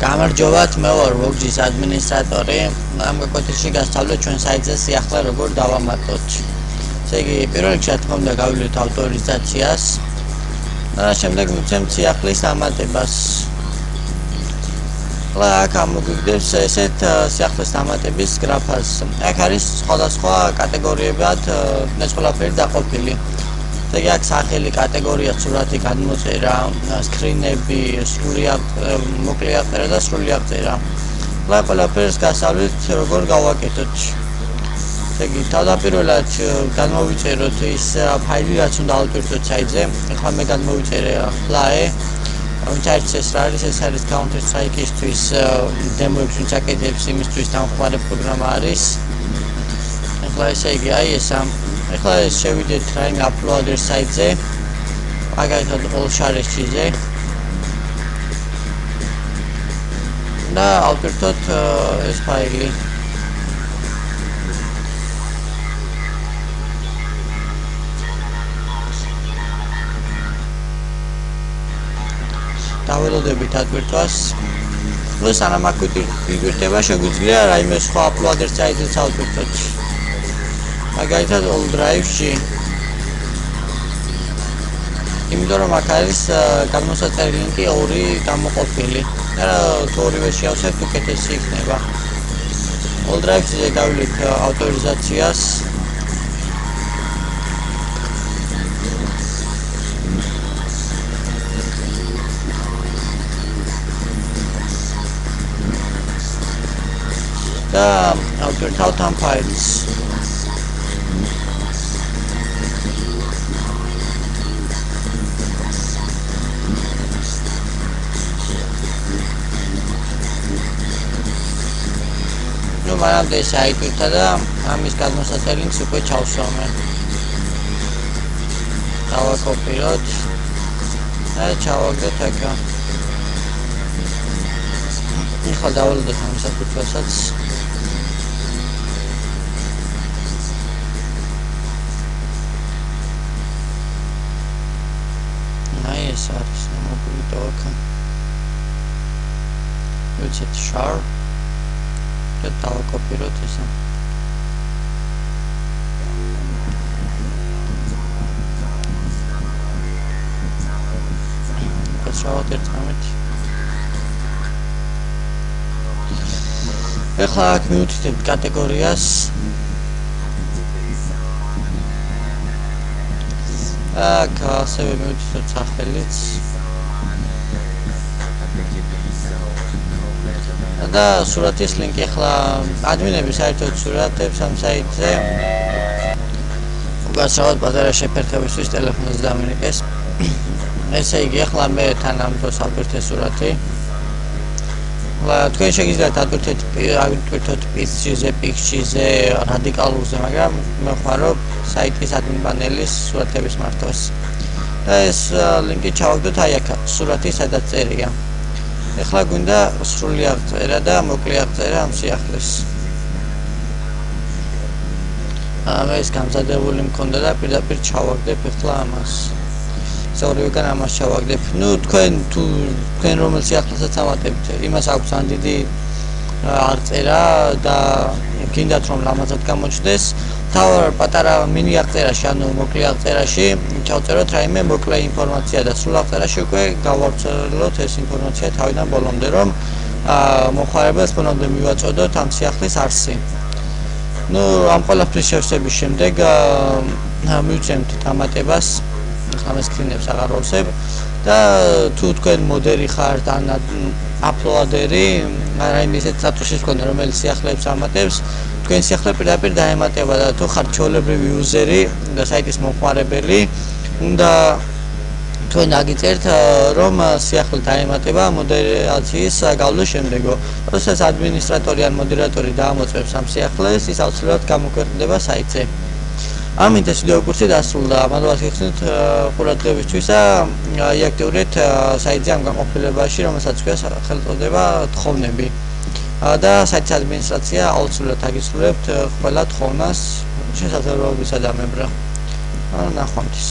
გამარჯობათ, მე ვარ ვოგჯის ადმინისტრატორი. ამ გაკვეთილში გასწავლეთ ჩვენ საიტზე სიახლე როგორ დავამატოთ. ესე იგი, პირველ რიგში რა თქმა უნდა გავივლეთ ავტორიზაციას და შემდეგ მივცემთ სიახლის დამატებას. ახლა აქ ამოგვიგდებს ესეთ სიახლის დამატების გრაფას. აქ არის სხვადასხვა კატეგორიებად ეს ყველაფერი დაყოფილი. ესე იგი, აქ სახელი, კატეგორია, სურათი, გადმოწერა, სკრინები, მოკლე აღწერა და სრული აღწერა. ახლა ყველაფერს გასავლით როგორ გავაკეთოთ. ესე იგი, თავდაპირველად გადმოვიწეროთ ის ფაილი, რაც უნდა ავტვირთოთ საიტზე. ახლა მე გადმოვიწერე fly. ვინც ეს რა არის, ეს არის Counter Strike-ისთვის დემოებში ვინც აკეთებს, იმისთვის დამხმარე პროგრამა არის. ახლა ესე იგი, აი ესა. ახლა შევიდეთ რაიმე uploader საიტზე. მაგალითად all share-ზე. და ავტვირთოთ ეს ფაილი. დაველოდებით ატვირთვას. ნუ სანამ აქ ვიტვირთება, შეგვიძლია რაიმე სხვა uploader საიტზეც ავტვირთოთ. მაგალითად all drive-ში. იმიტომ რომ აქ არის გადმოსაწერი ლინკი ორი გამოყოფილი. და თუ ორივე შეავსებთ, უკეთესი იქნება. all drive-ზე გავივლით ავტორიზაციას. და ავტვირთავთ ამ ფაილს. ნუ მანამდე ეს აიტვირთა და ამის გადმოსაწერ ლინკს უკვე ჩავსვამე. დავაკოპიროთ და ჩავაგდოთ აქ. ახლა დავალოდოთ ამის ატვირთვასაც. ეს არის მოგვიდო აქ. ვიცით share და დავაკოპიროთ ესა. გასავთ ერთმანეთ. ახლა აქ მივუთითებთ კატეგორიას. აქ ასევე მივუთითებთ სახელიც. და სურათის ლინკი. ახლა ადმინები საერთოდ სურათებს ამ საიტზე უგასავთ პატარა შეფერხებისთვის ტელეფონს დამინიკეს. ესე იგი, ახლა მე თან ამ დროს ავტვირთე სურათი. თქვენ შეგიძლიათ ავტვირთოთ PC-ზე, Pixi-ზე, რადიკალურზე, მაგრამ მე ვხმარობ საიტის admin პანელის სურათების მართვას. და ეს ლინკი ჩავაგდოთ აი აქ, სურათი სადაც წერია. ახლა გვინდა სრული აღწერა და მოკლე აღწერა ამ სიახლის. მე ეს გამზადებული მქონდა და პირდაპირ ჩავაგდებ ახლა ამას. ორივეგან ამას ჩავაგდებ. ნუ თქვენ რომელ სიახლესაც ამატებთ, იმას აქვს ან დიდი აღწერა და გინდათ რომ ლამაზად გამოჩნდეს, თავარ პატარა მინი აღწერაში, ანუ მოკლე აღწერაში ჩავწეროთ რაიმე მოკლე ინფორმაცია და სრულ აღწერაში უკვე გავავრცელოთ ეს ინფორმაცია თავიდან ბოლომდე, რომ მომხმარებელს ბოლომდე მივაწოდოთ ამ სიახლის არსი. ნუ ამ ყველაფრის შევსების შემდეგ მივცემთ დამატებას. ამ სკრინებს აღარ ვავსებ და თუ თქვენ მოდერი ხართ ან აპლოადერი, რაიმე ისეთ სტატუსის მქონე, რომელიც სიახლეებს ამატებს, თქვენ სიახლე პირდაპირ დაემატება და თუ ხართ ჩვეულებრივი იუზერი და საიტის მომხმარებელი, უნდა თქვენ აგიწერთ, რომ სიახლე დაემატება მოდერაციის გავლის შემდეგო. როდესაც ადმინისტრატორი ან მოდერატორი დაამოწმებს ამ სიახლეს, ის აუცილებლად გამოქვეყნდება საიტზე. ამით ეს ვიდეო კურსი დასრულდა. მადლობა გიხსნით ყურადღებისთვის და იაქტიურეთ საიტზე ამ განყოფილებაში, რომელსაც ქვია სახელწოდება თხოვნები. და საიტის ადმინისტრაცია აუცილებლად აგისრულებთ ყველა თხოვნას შესაძლებლობისა და მებრა. ნახვამდის.